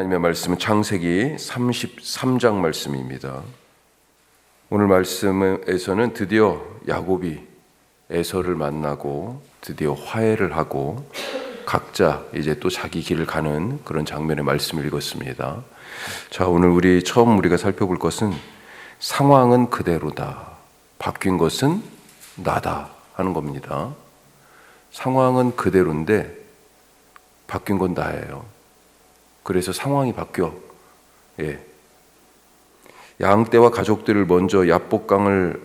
하나님의 말씀은 창세기 33장 말씀입니다. 오늘 말씀에서는 드디어 야곱이 에서를 만나고 드디어 화해를 하고 각자 이제 또 자기 길을 가는 그런 장면의 말씀을 읽었습니다. 자, 오늘 우리가 살펴볼 것은 상황은 그대로다, 바뀐 것은 나다 하는 겁니다. 상황은 그대로인데 바뀐 건 나예요. 그래서 상황이 바뀌어. 양떼와 가족들을 먼저 야복강을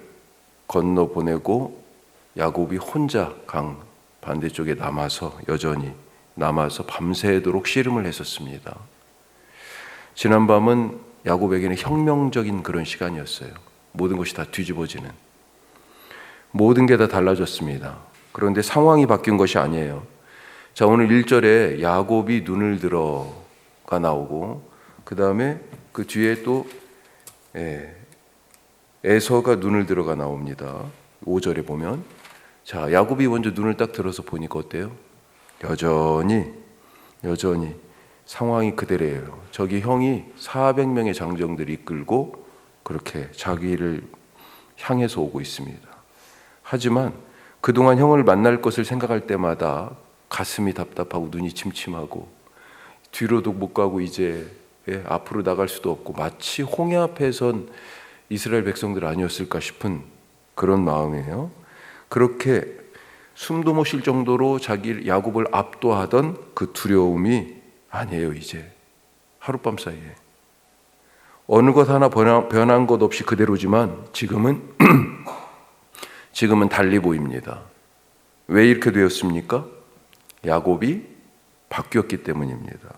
건너 보내고 야곱이 혼자 강 반대쪽에 여전히 남아서 밤새도록 씨름을 했었습니다. 지난 밤은 야곱에게는 혁명적인 그런 시간이었어요. 모든 것이 다 뒤집어지는, 모든 게 다 달라졌습니다. 그런데 상황이 바뀐 것이 아니에요. 자, 오늘 1절에 야곱이 눈을 들어가 나오고, 그 다음에 그 뒤에 또 에서가 눈을 들어가 나옵니다. 5절에 보면, 자, 야곱이 먼저 눈을 딱 들어서 보니까 어때요? 여전히 상황이 그대로예요. 저기 형이 400명의 장정들이 이끌고 그렇게 자기를 향해서 오고 있습니다. 하지만 그동안 형을 만날 것을 생각할 때마다 가슴이 답답하고 눈이 침침하고 뒤로도 못 가고 이제 앞으로 나갈 수도 없고 마치 홍해 앞에 선 이스라엘 백성들 아니었을까 싶은 그런 마음이에요. 그렇게 숨도 못 쉴 정도로 자기 야곱을 압도하던 그 두려움이 아니에요. 이제 하룻밤 사이에 어느 것 하나 변한 것 없이 그대로지만 지금은 달리 보입니다. 왜 이렇게 되었습니까? 야곱이 바뀌었기 때문입니다.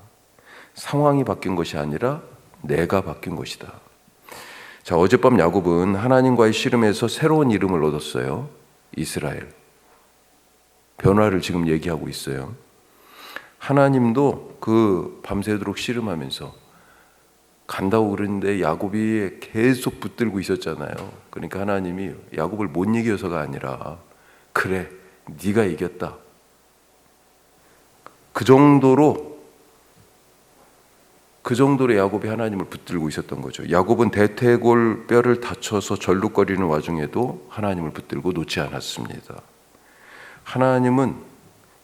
상황이 바뀐 것이 아니라 내가 바뀐 것이다. 자, 어젯밤 야곱은 하나님과의 씨름에서 새로운 이름을 얻었어요. 이스라엘. 변화를 지금 얘기하고 있어요. 하나님도 그 밤새도록 씨름하면서 간다고 그러는데 야곱이 계속 붙들고 있었잖아요. 그러니까 하나님이 야곱을 못 이겨서가 아니라 그래, 네가 이겼다. 그 정도로 야곱이 하나님을 붙들고 있었던 거죠. 야곱은 대퇴골 뼈를 다쳐서 절룩거리는 와중에도 하나님을 붙들고 놓지 않았습니다. 하나님은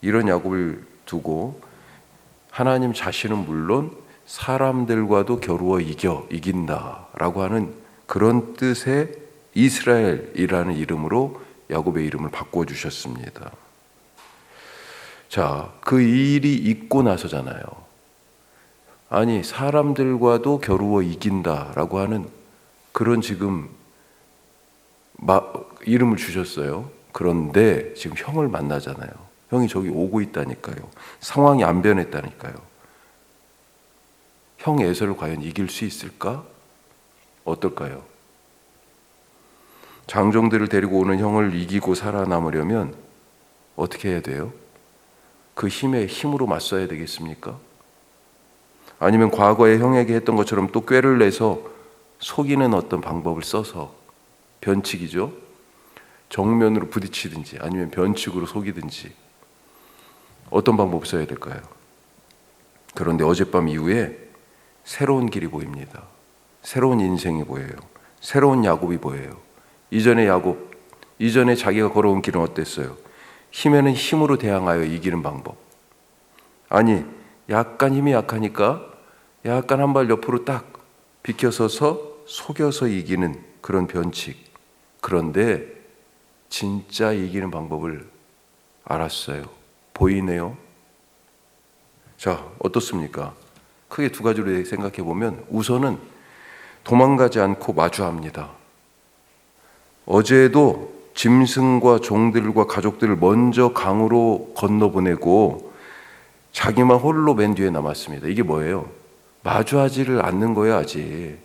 이런 야곱을 두고 하나님 자신은 물론 사람들과도 겨루어 이긴다라고 하는 그런 뜻의 이스라엘이라는 이름으로 야곱의 이름을 바꿔주셨습니다. 자, 그 일이 있고 나서잖아요. 아니, 사람들과도 겨루어 이긴다라고 하는 그런 지금 이름을 주셨어요. 그런데 지금 형을 만나잖아요. 형이 저기 오고 있다니까요. 상황이 안 변했다니까요. 형 에서를 과연 이길 수 있을까? 어떨까요? 장정들을 데리고 오는 형을 이기고 살아남으려면 어떻게 해야 돼요? 그 힘으로 맞서야 되겠습니까? 아니면 과거에 형에게 했던 것처럼 또 꾀를 내서 속이는 어떤 방법을 써서, 변칙이죠. 정면으로 부딪히든지 아니면 변칙으로 속이든지 어떤 방법을 써야 될까요? 그런데 어젯밤 이후에 새로운 길이 보입니다. 새로운 인생이 보여요. 새로운 야곱이 보여요. 이전에 자기가 걸어온 길은 어땠어요? 힘에는 힘으로 대항하여 이기는 방법. 아니, 약간 힘이 약하니까 약간 한 발 옆으로 딱 비켜서서 속여서 이기는 그런 변칙. 그런데 진짜 이기는 방법을 알았어요. 보이네요. 자, 어떻습니까? 크게 두 가지로 생각해 보면, 우선은 도망가지 않고 마주합니다. 어제도 짐승과 종들과 가족들을 먼저 강으로 건너보내고 자기만 홀로 맨 뒤에 남았습니다. 이게 뭐예요? 마주하지를 않는 거예요. 아직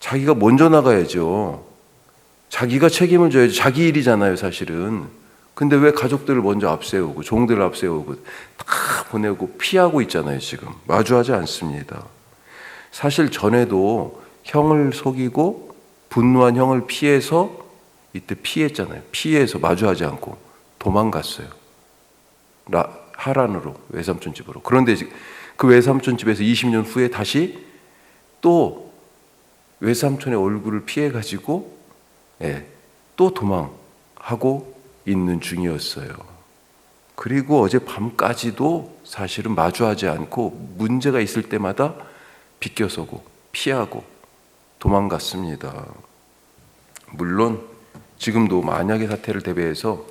자기가 먼저 나가야죠. 자기가 책임을 져야죠. 자기 일이잖아요, 사실은. 근데 왜 가족들을 먼저 앞세우고 종들을 앞세우고 다 보내고 피하고 있잖아요. 지금 마주하지 않습니다. 사실 전에도 형을 속이고 분노한 형을 피해서 이때 피했잖아요. 피해서 마주하지 않고 도망갔어요. 하란으로, 외삼촌 집으로. 그런데 그 외삼촌 집에서 20년 후에 다시 또 외삼촌의 얼굴을 피해가지고 또 도망하고 있는 중이었어요. 그리고 어제 밤까지도 사실은 마주하지 않고 문제가 있을 때마다 비껴서고 피하고 도망갔습니다. 물론 지금도 만약의 사태를 대비해서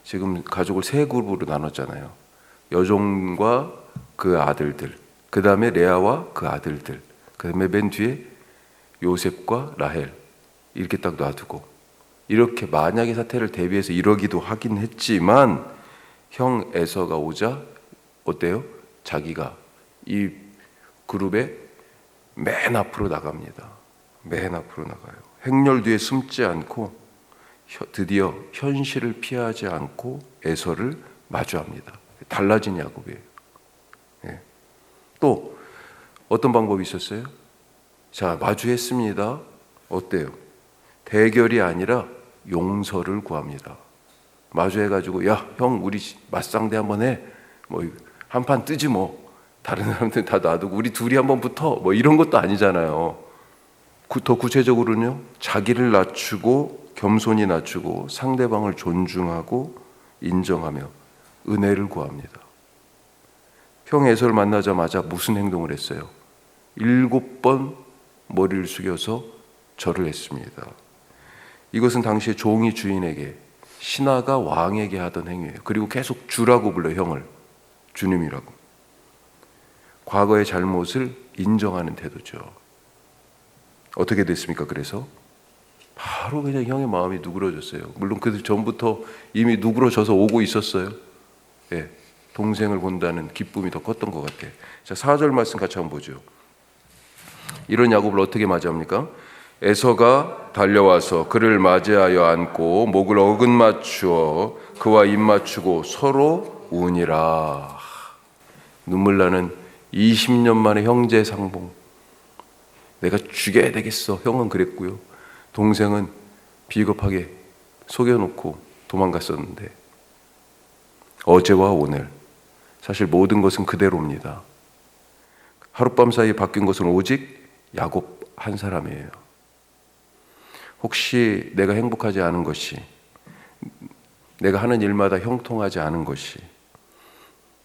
지금 가족을 세 그룹으로 나눴잖아요. 여종과 그 아들들, 그 다음에 레아와 그 아들들, 그 다음에 맨 뒤에 요셉과 라헬 이렇게 딱 놔두고, 이렇게 만약의 사태를 대비해서 이러기도 하긴 했지만 형 에서가 오자 어때요? 자기가 이 그룹의 맨 앞으로 나갑니다. 맨 앞으로 나가요. 행렬 뒤에 숨지 않고 드디어 현실을 피하지 않고 에서를 마주합니다. 달라진 야곱이에요. 또 어떤 방법이 있었어요? 자, 마주했습니다. 어때요? 대결이 아니라 용서를 구합니다. 마주해가지고 야, 형 우리 맞상대 한번 해. 뭐 한판 뜨지 뭐. 다른 사람들 다 놔두고 우리 둘이 한번 붙어. 뭐 이런 것도 아니잖아요. 더 구체적으로는요. 자기를 낮추고 겸손히 낮추고 상대방을 존중하고 인정하며 은혜를 구합니다. 형 에서를 만나자마자 무슨 행동을 했어요? 7번 머리를 숙여서 절을 했습니다. 이것은 당시에 종이 주인에게, 신하가 왕에게 하던 행위예요. 그리고 계속 주라고 불러요. 형을 주님이라고. 과거의 잘못을 인정하는 태도죠. 어떻게 됐습니까? 그래서 바로 그냥 형의 마음이 누그러졌어요. 물론 그 전부터 이미 누그러져서 오고 있었어요. 동생을 본다는 기쁨이 더 컸던 것 같아요. 자, 4절 말씀 같이 한번 보죠. 이런 야곱을 어떻게 맞이합니까? 에서가 달려와서 그를 맞이하여 안고 목을 어긋맞추어 그와 입 맞추고 서로 우니라. 눈물 나는 20년 만에 형제 상봉. 내가 죽여야 되겠어. 형은 그랬고요. 동생은 비겁하게 속여놓고 도망갔었는데, 어제와 오늘 사실 모든 것은 그대로입니다. 하룻밤 사이에 바뀐 것은 오직 야곱 한 사람이에요. 혹시 내가 행복하지 않은 것이, 내가 하는 일마다 형통하지 않은 것이,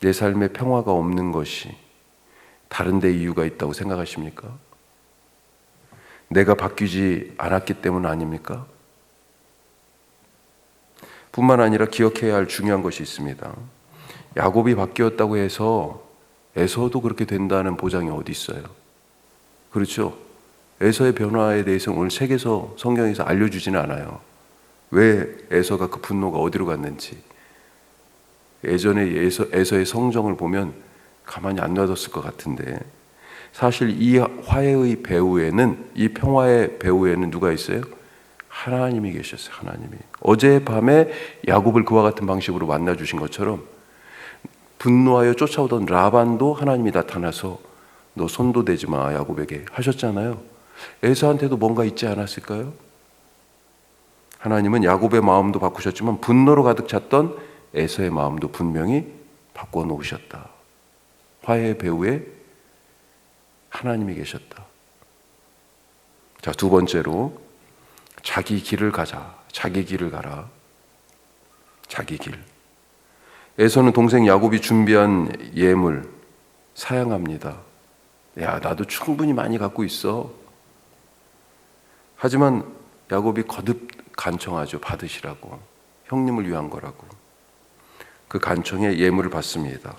내 삶에 평화가 없는 것이 다른 데 이유가 있다고 생각하십니까? 내가 바뀌지 않았기 때문 아닙니까? 뿐만 아니라 기억해야 할 중요한 것이 있습니다. 야곱이 바뀌었다고 해서 에서도 그렇게 된다는 보장이 어디 있어요? 그렇죠? 에서의 변화에 대해서는 오늘 책에서, 성경에서 알려주지는 않아요. 왜 에서가 그 분노가 어디로 갔는지. 예전에 에서의 성정을 보면 가만히 안 놔뒀을 것 같은데, 사실 이 화해의 배후에는, 이 평화의 배후에는 누가 있어요? 하나님이 계셨어요. 하나님이. 어젯밤에 야곱을 그와 같은 방식으로 만나주신 것처럼 분노하여 쫓아오던 라반도 하나님이 나타나서 너 손도 대지 마 야곱에게 하셨잖아요. 에서한테도 뭔가 있지 않았을까요? 하나님은 야곱의 마음도 바꾸셨지만 분노로 가득 찼던 에서의 마음도 분명히 바꿔놓으셨다. 화해의 배후에 하나님이 계셨다. 자, 두 번째로 자기 길을 가자. 자기 길을 가라. 자기 길. 에서는 동생 야곱이 준비한 예물 사양합니다. 야, 나도 충분히 많이 갖고 있어. 하지만 야곱이 거듭 간청하죠. 받으시라고. 형님을 위한 거라고. 그 간청에 예물을 받습니다.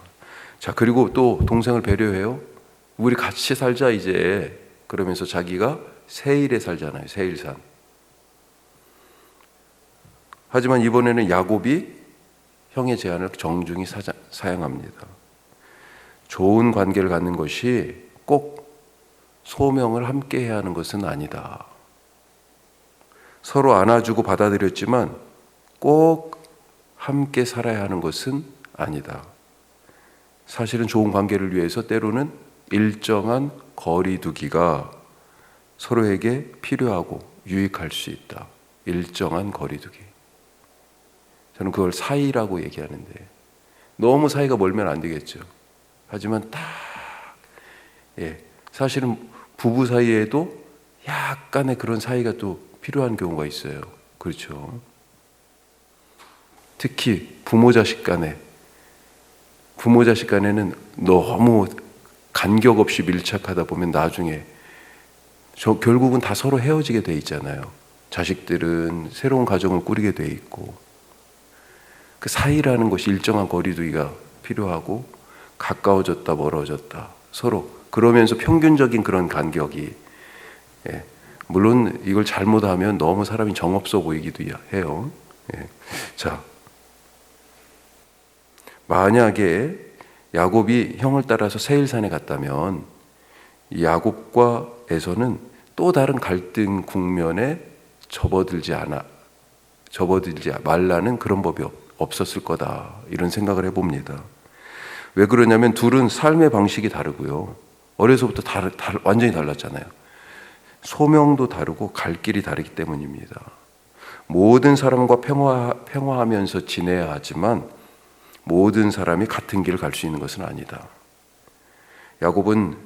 자, 그리고 또 동생을 배려해요. 우리 같이 살자 이제. 그러면서 자기가 세일에 살잖아요. 세일산. 하지만 이번에는 야곱이 형의 제안을 정중히 사양합니다. 좋은 관계를 갖는 것이 꼭 소명을 함께 해야 하는 것은 아니다. 서로 안아주고 받아들였지만 꼭 함께 살아야 하는 것은 아니다. 사실은 좋은 관계를 위해서 때로는 일정한 거리두기가 서로에게 필요하고 유익할 수 있다. 일정한 거리두기. 저는 그걸 사이라고 얘기하는데, 너무 사이가 멀면 안 되겠죠. 하지만 딱, 사실은 부부 사이에도 약간의 그런 사이가 또 필요한 경우가 있어요. 그렇죠. 특히 부모 자식 간에는 너무 간격 없이 밀착하다 보면 나중에 결국은 다 서로 헤어지게 돼 있잖아요. 자식들은 새로운 가정을 꾸리게 돼 있고, 그 사이라는 것이 일정한 거리두기가 필요하고, 가까워졌다 멀어졌다 서로, 그러면서 평균적인 그런 간격이, 물론 이걸 잘못하면 너무 사람이 정없어 보이기도 해요. 자, 만약에 야곱이 형을 따라서 세일산에 갔다면 이 야곱과 에서는 또 다른 갈등 국면에 접어들지 말라는 그런 법이 없었을 거다, 이런 생각을 해봅니다. 왜 그러냐면 둘은 삶의 방식이 다르고요, 어려서부터 완전히 달랐잖아요. 소명도 다르고 갈 길이 다르기 때문입니다. 모든 사람과 평화하면서 지내야 하지만 모든 사람이 같은 길을 갈 수 있는 것은 아니다. 야곱은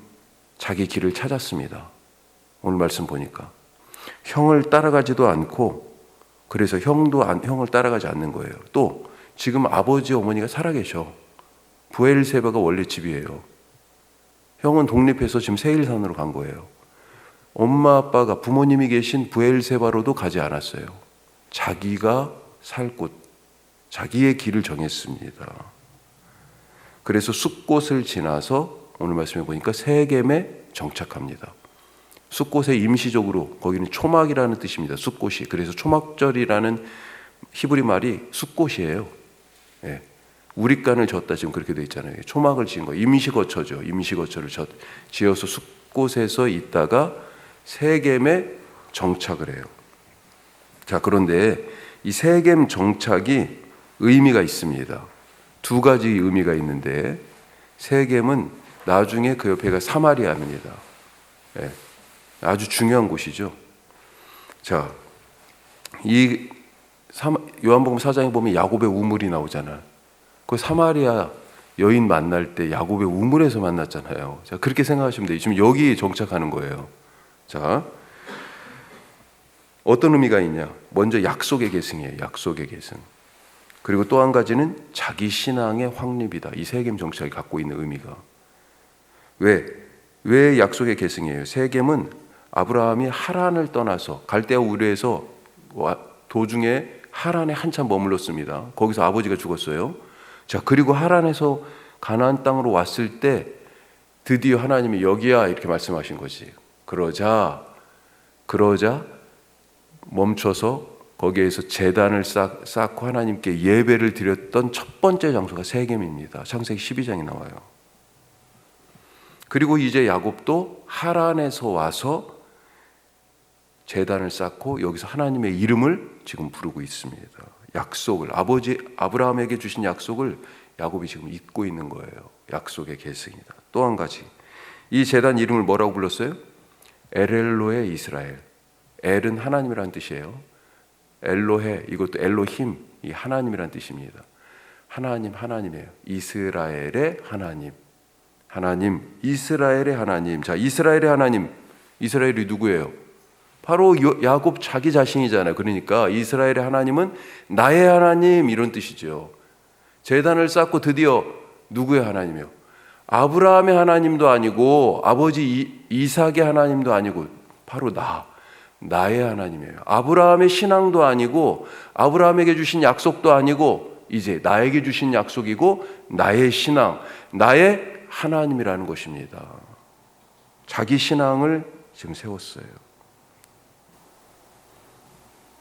자기 길을 찾았습니다. 오늘 말씀 보니까 형을 따라가지도 않고, 그래서 형도 형을 따라가지 않는 거예요. 또 지금 아버지 어머니가 살아계셔. 브엘세바가 원래 집이에요. 형은 독립해서 지금 세일산으로 간 거예요. 엄마 아빠가, 부모님이 계신 브엘세바로도 가지 않았어요. 자기가 살 곳, 자기의 길을 정했습니다. 그래서 숫곳을 지나서 오늘 말씀해 보니까 세겜에 정착합니다. 숫곳에 임시적으로, 거기는 초막이라는 뜻입니다. 숫곳이. 그래서 초막절이라는 히브리 말이 숫곳이에요. 우리간을 졌다, 지금 그렇게 돼 있잖아요. 초막을 지은 거, 임시거처죠. 임시거처를 지어서 숫곳에서 있다가 세겜에 정착을 해요. 자, 그런데 이 세겜 정착이 의미가 있습니다. 두 가지 의미가 있는데, 세겜은 나중에 그 옆에가 사마리아입니다. 아주 중요한 곳이죠. 자, 이 요한복음 4장에 보면 야곱의 우물이 나오잖아요. 그 사마리아 여인 만날 때 야곱의 우물에서 만났잖아요. 자, 그렇게 생각하시면 돼요. 지금 여기 정착하는 거예요. 자, 어떤 의미가 있냐? 먼저 약속의 계승이에요. 약속의 계승. 그리고 또 한 가지는 자기 신앙의 확립이다. 이 세겜 정착이 갖고 있는 의미가. 왜 약속의 계승이에요? 세겜은 아브라함이 하란을 떠나서 갈대아 우르에서 도중에 하란에 한참 머물렀습니다. 거기서 아버지가 죽었어요. 자, 그리고 하란에서 가나안 땅으로 왔을 때 드디어 하나님이 여기야, 이렇게 말씀하신 거지. 그러자 멈춰서 거기에서 제단을 쌓고 하나님께 예배를 드렸던 첫 번째 장소가 세겜입니다. 창세기 12장에 나와요. 그리고 이제 야곱도 하란에서 와서 제단을 쌓고 여기서 하나님의 이름을 지금 부르고 있습니다. 약속을, 아버지 아브라함에게 주신 약속을 야곱이 지금 잊고 있는 거예요. 약속의 계승이다. 또 한 가지, 이 제단 이름을 뭐라고 불렀어요? 엘엘로에 이스라엘. 엘은 하나님이라는 뜻이에요. 엘로헤, 이것도 엘로힘, 이 하나님이라는 뜻입니다. 하나님이에요. 이스라엘의 하나님, 이스라엘의 하나님. 자, 이스라엘의 하나님, 이스라엘이 누구예요? 바로 야곱 자기 자신이잖아요. 그러니까 이스라엘의 하나님은 나의 하나님, 이런 뜻이죠. 제단을 쌓고 드디어 누구의 하나님이요? 아브라함의 하나님도 아니고 아버지 이삭의 하나님도 아니고 바로 나의 하나님이에요. 아브라함의 신앙도 아니고 아브라함에게 주신 약속도 아니고 이제 나에게 주신 약속이고 나의 신앙, 나의 하나님이라는 것입니다. 자기 신앙을 지금 세웠어요.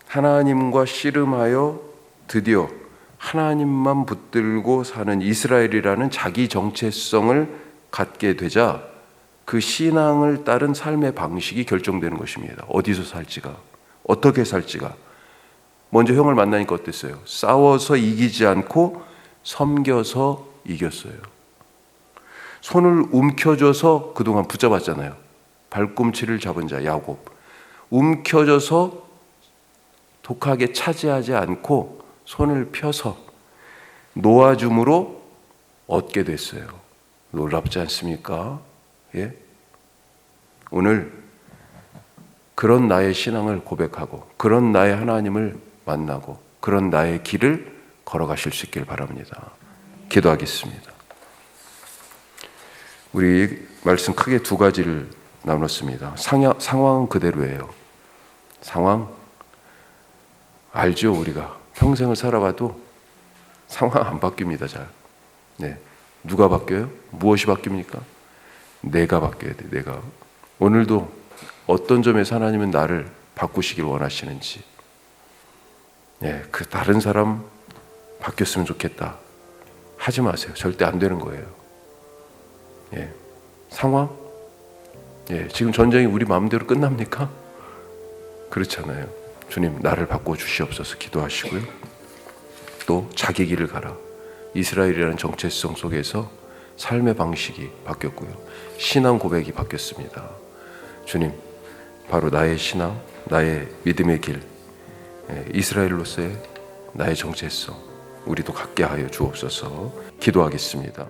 하나님과 씨름하여 드디어 하나님만 붙들고 사는 이스라엘이라는 자기 정체성을 갖게 되자 그 신앙을 따른 삶의 방식이 결정되는 것입니다. 어디서 살지가, 어떻게 살지가. 먼저 형을 만나니까 어땠어요? 싸워서 이기지 않고 섬겨서 이겼어요. 손을 움켜줘서 그동안 붙잡았잖아요. 발꿈치를 잡은 자 야곱. 움켜줘서 독하게 차지하지 않고 손을 펴서 놓아줌으로 얻게 됐어요. 놀랍지 않습니까? 예? 오늘 그런 나의 신앙을 고백하고 그런 나의 하나님을 만나고 그런 나의 길을 걸어가실 수 있길 바랍니다. 기도하겠습니다. 우리 말씀 크게 두 가지를 나눴습니다. 상황은 그대로예요. 상황 알죠? 우리가 평생을 살아봐도 상황 안 바뀝니다. 잘. 네. 누가 바뀌어요? 무엇이 바뀝니까? 내가 바뀌어야 돼. 내가. 오늘도 어떤 점에서 하나님은 나를 바꾸시길 원하시는지, 네, 그 다른 사람 바뀌었으면 좋겠다 하지 마세요. 절대 안 되는 거예요. 예. 상황? 예. 지금 전쟁이 우리 마음대로 끝납니까? 그렇잖아요. 주님 나를 바꿔주시옵소서 기도하시고요. 또 자기 길을 가라. 이스라엘이라는 정체성 속에서 삶의 방식이 바뀌었고요. 신앙 고백이 바뀌었습니다. 주님, 바로 나의 신앙, 나의 믿음의 길, 이스라엘로서의 나의 정체성, 우리도 갖게 하여 주옵소서 기도하겠습니다.